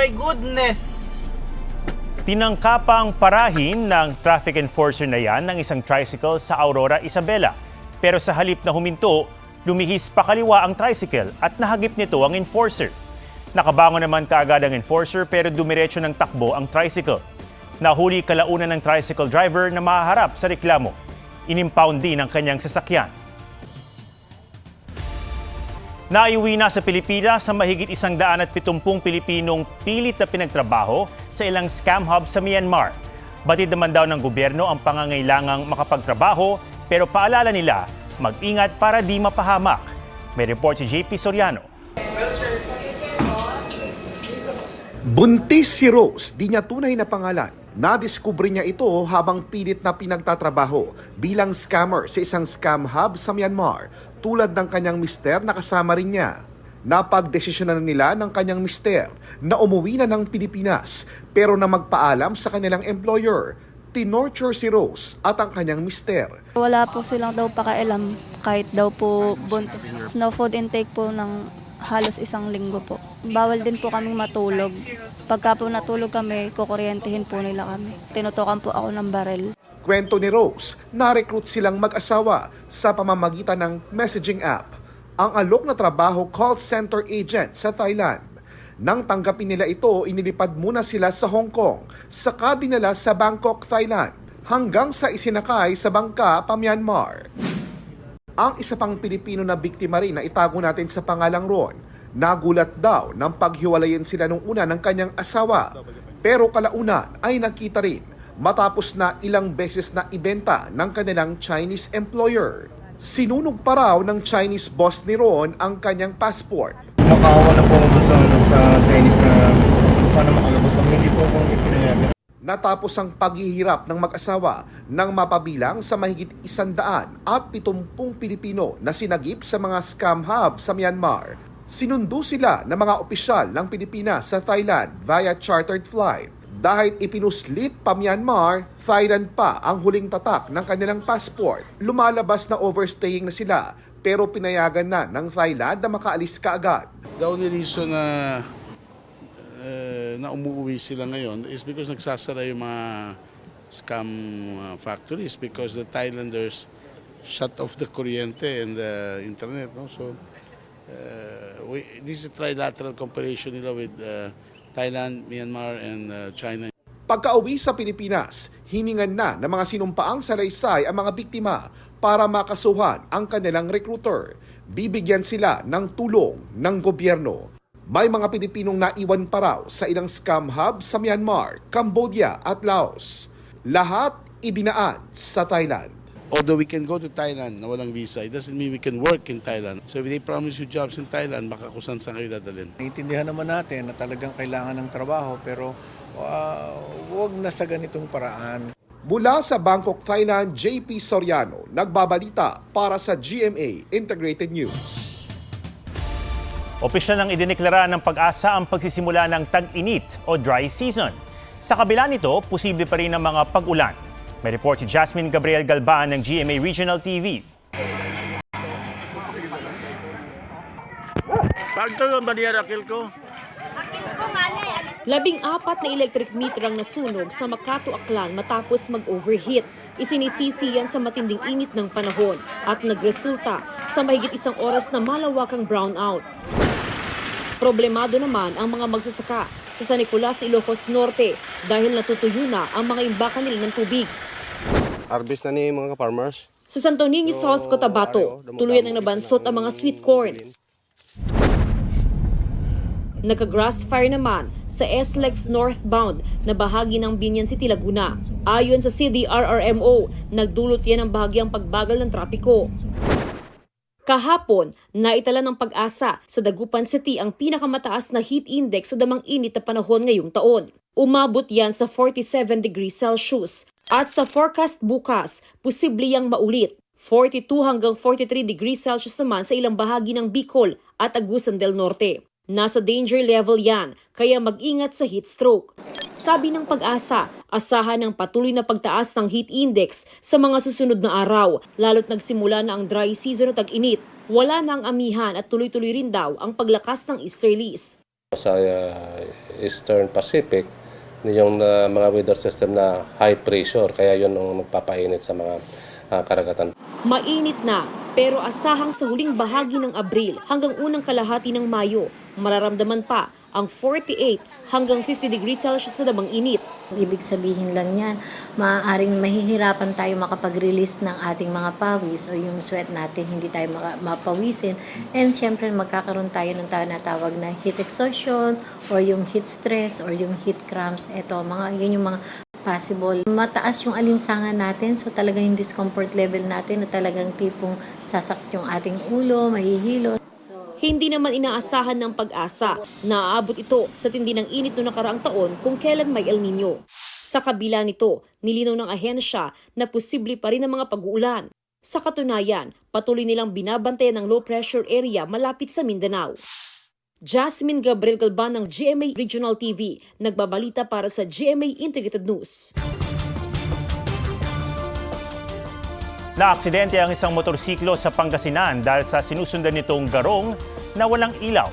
my goodness! Tinangkapang parahin ng traffic enforcer na yan ng isang tricycle sa Aurora, Isabela. Pero sa halip na huminto, lumihis pa kaliwa ang tricycle at nahagip nito ang enforcer. Nakabangon naman kaagad ang enforcer pero dumiretso ng takbo ang tricycle. Nahuli kalaunan ng tricycle driver na mahaharap sa reklamo. Inimpound din ang kanyang sasakyan. Naiuwi na sa Pilipinas sa mahigit 170 Pilipinong pilit na pinagtrabaho sa ilang scam hub sa Myanmar. Batid naman daw ng gobyerno ang pangangailangang makapagtrabaho pero paalala nila mag-ingat para di mapahamak. May report si JP Soriano. Buntis si Rose, di niya tunay na pangalan. Nadiskubre niya ito habang pilit na pinagtatrabaho bilang scammer sa isang scam hub sa Myanmar, tulad ng kanyang mister na kasama rin niya. Napagdesisyonan nila ng kanyang mister na umuwi na ng Pilipinas pero na magpaalam sa kanilang employer. Tinorture si Rose at ang kanyang mister. Wala po silang daw pakialam kahit daw po buntis. No food intake po ng halos 1 linggo po. Bawal din po kaming matulog. Pagka po natulog kami, kukuryentehin po nila kami. Tinutukan po ako ng barel. Kwento ni Rose, na-recruit silang mag-asawa sa pamamagitan ng messaging app. Ang alok na trabaho, call center agent sa Thailand. Nang tanggapin nila ito, inilipad muna sila sa Hong Kong, saka dinala sa Bangkok, Thailand, hanggang sa isinakay sa bangka pa Myanmar. Ang isa pang Pilipino na biktima rin na itago natin sa pangalang Ron, nagulat daw nang paghiwalayin sila nung una ng kanyang asawa. Pero kalaunan ay nakita rin matapos na ilang beses na ibenta ng kanilang Chinese employer. Sinunog pa raw ng Chinese boss ni Ron ang kanyang passport. Nakaawa na po ako sa Chinese na sana makalabas lang. Hindi po ako ipinayagan. Natapos ang paghihirap ng mag-asawa nang mapabilang sa mahigit 170 Pilipino na sinagip sa mga scam hub sa Myanmar. Sinundo sila ng mga opisyal ng Pilipinas sa Thailand via chartered flight. Dahil ipinuslit pa Myanmar, Thailand pa ang huling tatak ng kanilang passport. Lumalabas na overstaying na sila pero pinayagan na ng Thailand na makaalis kaagad. The only reason na umuwi sila ngayon is because nagsasara yung mga scam factories because the Thailanders shut off the kuryente and the internet. No? So this is a trilateral cooperation nila with Thailand, Myanmar, and China. Pagka-uwi sa Pilipinas, hiningan na ng mga sinumpaang salaysay ang mga biktima para makasuhan ang kanilang recruiter. Bibigyan sila ng tulong ng gobyerno. May mga Pilipinong naiwan pa raw sa ilang scam hub sa Myanmar, Cambodia at Laos. Lahat idinaan sa Thailand. Although we can go to Thailand na walang visa, it doesn't mean we can work in Thailand. So if they promise you jobs in Thailand, baka kung saan kayo dadalhin. Naintindihan naman natin na talagang kailangan ng trabaho pero huwag na sa ganitong paraan. Mula sa Bangkok, Thailand, JP Soriano, nagbabalita para sa GMA Integrated News. Opisyal nang idineklara ng Pag-asa ang pagsisimula ng tag-init o dry season. Sa kabila nito, posible pa rin ang mga pag-ulan. May report si Jasmine Gabriel Galban ng GMA Regional TV. Labing-apat na electric meter ang nasunog sa Makato, Aklan matapos mag-overheat. Isinisisi yan sa matinding init ng panahon at nagresulta sa mahigit 1 oras na malawakang brownout. Problemado naman ang mga magsasaka sa San Nicolas, Ilocos Norte dahil natutuyo na ang mga imbakan nila ng tubig. Harvest na ni mga farmers. Sa Santo Niño, South Cotabato, tuluyan ang nabansot ang mga sweet corn. Nagka-grass fire naman sa SLEX northbound na bahagi ng Binyan City, Laguna. Ayon sa CDRRMO, nagdulot yan ng bahagyang pagbagal ng trapiko. Kahapon, naitala ng Pag-asa sa Dagupan City ang pinakamataas na heat index o damang init na panahon ngayong taon. Umabot yan sa 47 degrees Celsius. At sa forecast bukas, posible yang maulit. 42 hanggang 43 degrees Celsius naman sa ilang bahagi ng Bicol at Agusan del Norte. Nasa danger level yan, kaya mag-ingat sa heat stroke. Sabi ng Pag-asa, asahan ng patuloy na pagtaas ng heat index sa mga susunod na araw, lalo't nagsimula na ang dry season o tag-init. Wala na ang amihan at tuloy-tuloy rin daw ang paglakas ng easterlies. Sa Eastern Pacific, yung mga weather system na high pressure, kaya yun ang nagpapainit sa mga karagatan. Mainit na, pero asahang sa huling bahagi ng Abril hanggang unang kalahati ng Mayo, mararamdaman pa ang 48 hanggang 50 degrees Celsius na damang init. Ibig sabihin lang yan, maaaring mahihirapan tayo makapag-release ng ating mga pawis o yung sweat natin, hindi tayo mapawisin. And syempre magkakaroon tayo ng tinatawag na heat exhaustion or yung heat stress or yung heat cramps. Ito, yun yung mga possible. Mataas yung alinsangan natin, so talagang yung discomfort level natin na talagang tipong sasakit yung ating ulo, mahihilo. Hindi naman inaasahan ng Pag-asa na aabot ito sa tindi ng init noong nakaraang taon kung kailan may El Nino. Sa kabila nito, nilinaw ng ahensya na posible pa rin ang mga pag-uulan. Sa katunayan, patuloy nilang binabantayan ng low pressure area malapit sa Mindanao. Jasmine Gabriel Galban ng GMA Regional TV, nagbabalita para sa GMA Integrated News. Naaksidente ang isang motorsiklo sa Pangasinan dahil sa sinusundan nitong garong na walang ilaw.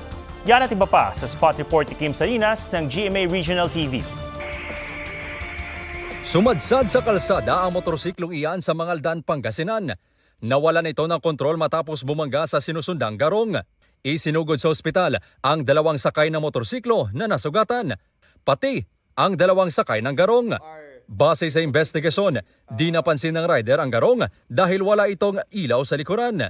Yan at iba pa sa spot report ni Kim Salinas ng GMA Regional TV. Sumadsad sa kalsada ang motorsiklong iyan sa Mangaldan, Pangasinan. Nawalan ito ng kontrol matapos bumangga sa sinusundang garong. Isinugod sa ospital ang dalawang sakay ng motorsiklo na nasugatan, pati ang dalawang sakay ng garong. Base sa investigasyon, di napansin ng rider ang garong dahil wala itong ilaw sa likuran.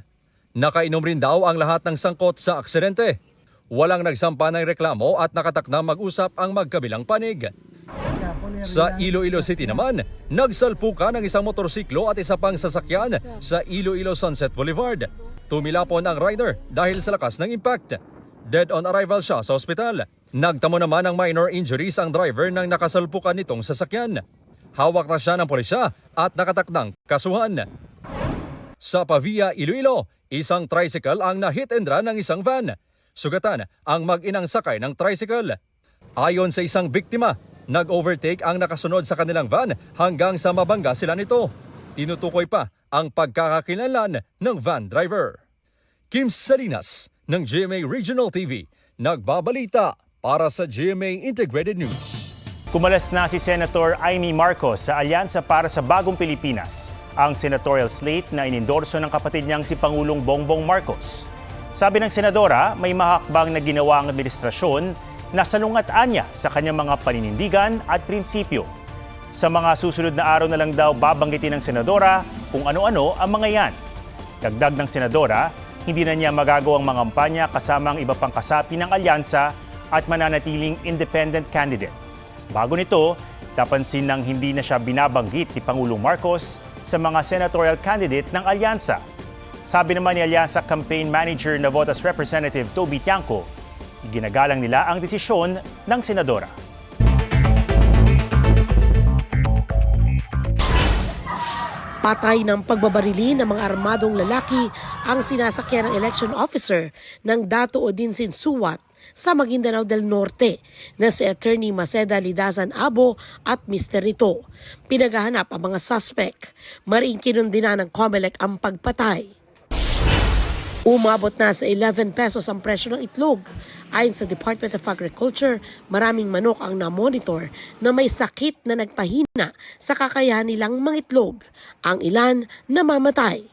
Nakainom rin daw ang lahat ng sangkot sa aksidente. Walang nagsampa ng reklamo at nakatakdang mag-usap ang magkabilang panig. Sa Iloilo City naman, nagsalpukan ng isang motorsiklo at isa pang sasakyan sa Iloilo Sunset Boulevard. Tumilapon ang rider dahil sa lakas ng impact. Dead on arrival siya sa ospital. Nagtamo naman ng minor injuries ang driver ng nakasalpukan nitong sasakyan. Hawak na siya ng pulisya at nakatakdang kasuhan. Sa Pavia, Iloilo, isang tricycle ang na-hit and run ng isang van. Sugatan ang mag-inang sakay ng tricycle. Ayon sa isang biktima, nag-overtake ang nakasunod sa kanilang van hanggang sa mabangga sila nito. Tinutukoy pa ang pagkakakilanlan ng van driver. Kim Salinas ng GMA Regional TV, nagbabalita para sa GMA Integrated News. Kumalas na si Senator Amy Marcos sa Alyansa para sa Bagong Pilipinas, ang senatorial slate na inendorso ng kapatid niyang si Pangulong Bongbong Marcos. Sabi ng senadora, may mahakbang na ginawa ang administrasyon na salungat-an niya sa kanyang mga paninindigan at prinsipyo. Sa mga susunod na araw na lang daw babanggitin ng senadora kung ano-ano ang mga yan. Dagdag ng senadora, hindi na niya magagawang mangampanya kasama ang iba pang kasapi ng alyansa at mananatiling independent candidate. Bago nito, napansin nang hindi na siya binabanggit ni Pangulong Marcos sa mga senatorial candidate ng alyansa. Sabi naman ni Alyansa Campaign Manager Navotas Representative Toby Tiangco, ginagalang nila ang desisyon ng senadora. Patay ng pagbabarili ng mga armadong lalaki ang sinasakyan ng election officer ng Dato Odinsin Suwat sa Maguindanao del Norte na si Attorney Maceda Lidazan Abo at Mr. nito. Pinaghahanap ang mga suspect. Mariing kinundina ng COMELEC ang pagpatay. Umabot na sa 11 pesos ang presyo ng itlog. Ayon sa Department of Agriculture, maraming manok ang na-monitor na may sakit na nagpahina sa kakayahan nilang mangitlog. Ang ilan namamatay.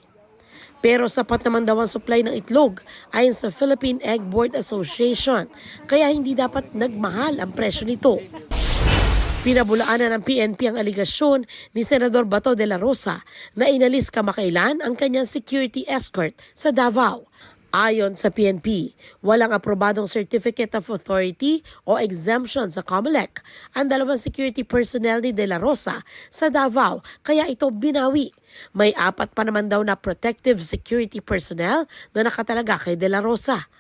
Pero sapat naman daw ang supply ng itlog ayon sa Philippine Egg Board Association, kaya hindi dapat nagmahal ang presyo nito. Pinabulaanan ng PNP ang aligasyon ni Senador Bato de la Rosa na inalis kamakailan ang kanyang security escort sa Davao. Ayon sa PNP, walang aprobadong Certificate of Authority o exemption sa COMELEC ang dalawang security personnel ni De La Rosa sa Davao, kaya ito binawi. May 4 pa naman daw na protective security personnel na nakatalaga kay De La Rosa.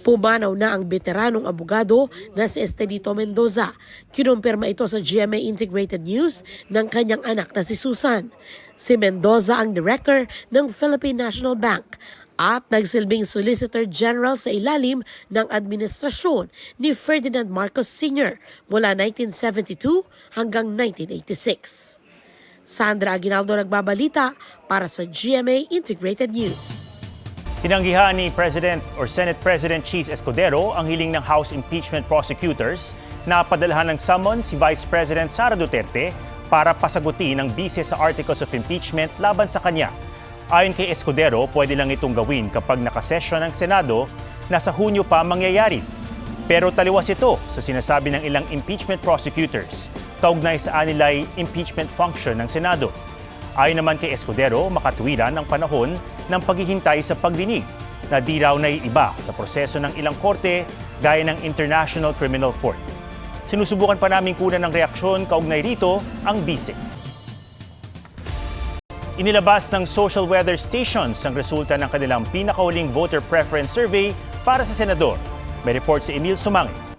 Pumanaw na ang veteranong abogado na si Estelito Mendoza. Kinumpirma ito sa GMA Integrated News ng kanyang anak na si Susan. Si Mendoza ang director ng Philippine National Bank at nagsilbing Solicitor General sa ilalim ng administrasyon ni Ferdinand Marcos Sr. mula 1972 hanggang 1986. Sandra Aguinaldo nagbabalita para sa GMA Integrated News. Tinanggihan ni President or Senate President Cheese Escudero ang hiling ng House Impeachment Prosecutors na padalhan ng summons si Vice President Sara Duterte para pasagutin ang bise sa Articles of Impeachment laban sa kanya. Ayon kay Escudero, pwede lang itong gawin kapag nakasesyon ng Senado na sa Hunyo pa mangyayari. Pero taliwas ito sa sinasabi ng ilang impeachment prosecutors kaugnay sa anilay impeachment function ng Senado. Ayon naman kay Escudero, makatuwiran ang panahon ng paghihintay sa pagdinig na di raw naiiba sa proseso ng ilang korte gaya ng International Criminal Court. Sinusubukan pa namin kunan ng reaksyon kaugnay rito ang bise. Inilabas ng social weather stations ang resulta ng kanilang pinakahuling voter preference survey para sa senador. May report si Emil Sumangit.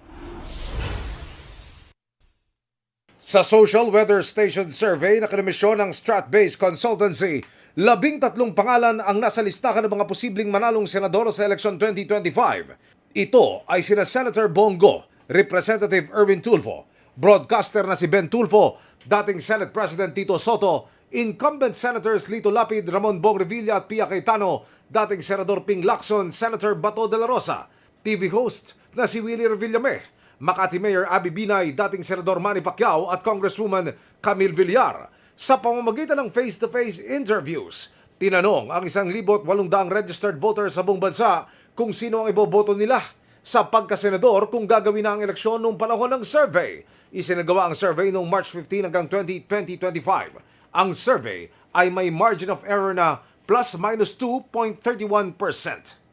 Sa Social Weather Station Survey na kinomisyon ng Strat-based Consultancy, 13 pangalan ang nasa listahan ng mga posibleng manalong senador sa eleksyon 2025. Ito ay sina Senator Bongo, Representative Erwin Tulfo, broadcaster na si Ben Tulfo, dating Senate President Tito Soto, incumbent Senators Lito Lapid, Ramon Bong Revilla at Pia Cayetano, dating Senador Ping Lacson, Senator Bato de la Rosa, TV host na si Willie Revillame, Makati Mayor Abby Binay, dating Senador Manny Pacquiao at Congresswoman Camille Villar. Sa pamamagitan ng face-to-face interviews, tinanong ang 1,800 registered voters sa buong bansa kung sino ang iboboto nila sa pagkasenador kung gagawin na ang eleksyon noong panahon ng survey. Isinagawa ang survey noong March 15 hanggang 2025. Ang survey ay may margin of error na plus-minus 2.31%.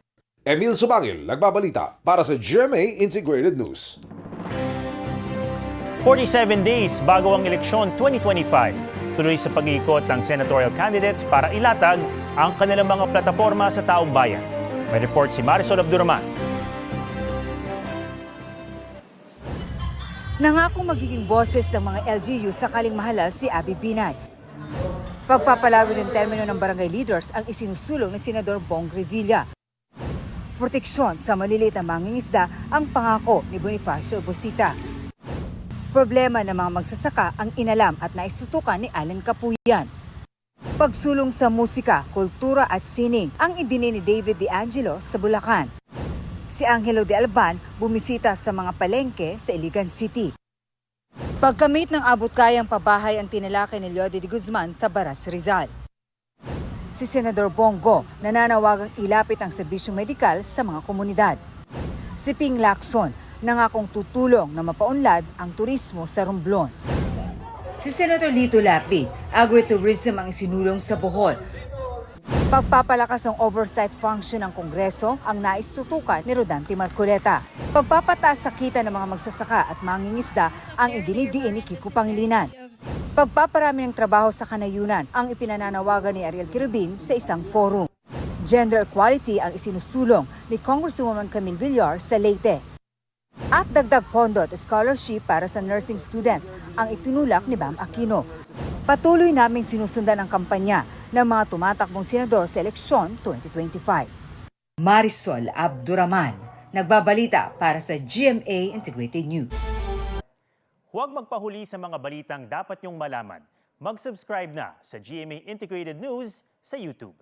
Emil Sumangil, nagbabalita para sa GMA Integrated News. 47 days bago ang eleksyon 2025. Tuloy sa pag-iikot ng senatorial candidates para ilatag ang kanilang mga plataporma sa taong bayan. May report si Marisol Abduraman. Nangako magiging boses ng mga LGU sakaling mahalal si Abby Binay. Pagpapalawin ng termino ng barangay leaders ang isinusulong ni Senador Bong Revilla. Proteksyon sa maliliit na mangingisda ang pangako ni Bonifacio Bosita. Problema ng mga magsasaka ang inalam at naisutukan ni Allen Capuyan. Pagsulong sa musika, kultura at sining ang idini ni David De Angelo sa Bulacan. Si Angelo de Alban bumisita sa mga palengke sa Iligan City. Pagkamit ng abot-kayang pabahay ang tinalakay ni Leody de Guzman sa Baras, Rizal. Si Senador Bongo nananawagang ilapit ang serbisyong medikal sa mga komunidad. Si Ping Lacson nangakong tutulong na mapaunlad ang turismo sa Romblon. Si Senator Lito Lapid, agritourism ang isinulong sa Bohol. Pagpapalakas ng oversight function ng Kongreso ang naistutukan ni Rodante Marcoleta. Pagpapataas sa kita ng mga magsasaka at mangingisda ang idinidiin ni Kiko Pangilinan. Pagpaparami ng trabaho sa kanayunan ang ipinananawagan ni Ariel Quirubin sa isang forum. Gender equality ang isinusulong ni Congresswoman Camille Villar sa Leyte. At dagdag pondo at scholarship para sa nursing students ang itinulak ni Bam Aquino. Patuloy naming sinusundan ang kampanya ng mga tumatakbong senador sa eleksyon 2025. Marisol Abduraman, nagbabalita para sa GMA Integrated News. Huwag magpahuli sa mga balitang dapat niyong malaman. Mag-subscribe na sa GMA Integrated News sa YouTube.